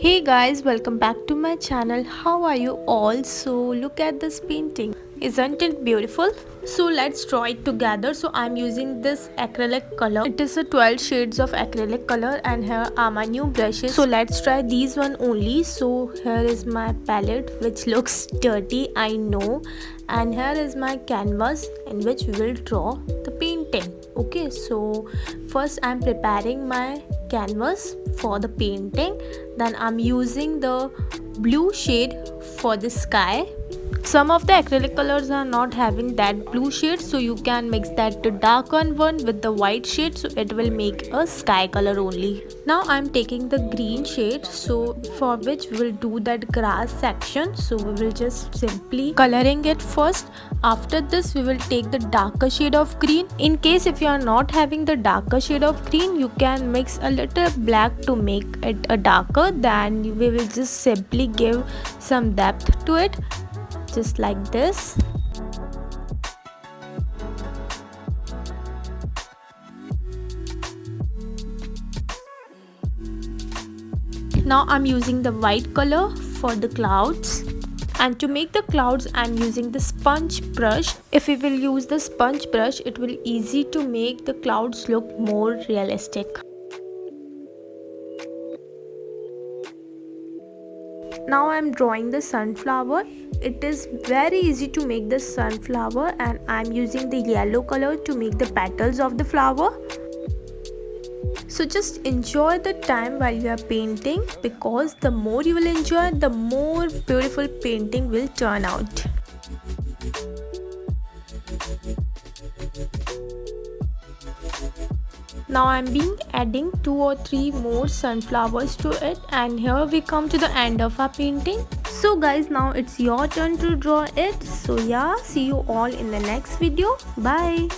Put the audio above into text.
Hey guys, welcome back to my channel. How are you all? So look at this painting. Isn't it beautiful? So let's draw it together. So I'm using this acrylic color. It is a 12 shades of acrylic color and here are my new brushes. So let's try these one only. So here is my palette which looks dirty, I know. And here is my canvas in which we will draw the painting. Okay, so first I'm preparing my canvas for the painting. Then I'm using the blue shade for the sky. Some of the acrylic colors are not having that blue shade, so you can mix that dark one with the white shade, so it will make a sky color only. Now I'm taking the green shade, so for which we will do that grass section. So we will just simply coloring it first. After this we will take the darker shade of green. In case if you are not having the darker shade of green, you can mix a little black to make it a darker. Then we will just simply give some depth to it, just like this. Now I'm using the white color for the clouds, and to make the clouds I'm using the sponge brush. If we will use the sponge brush, it will easy to make the clouds look more realistic. Now I'm drawing the sunflower. It is very easy to make the sunflower, and I'm using the yellow color to make the petals of the flower. So just enjoy the time while you are painting, because the more you will enjoy, the more beautiful painting will turn out. Now I'm adding 2 or 3 more sunflowers to it, and here we come to the end of our painting. So guys, now it's your turn to draw it. So yeah, see you all in the next video. Bye.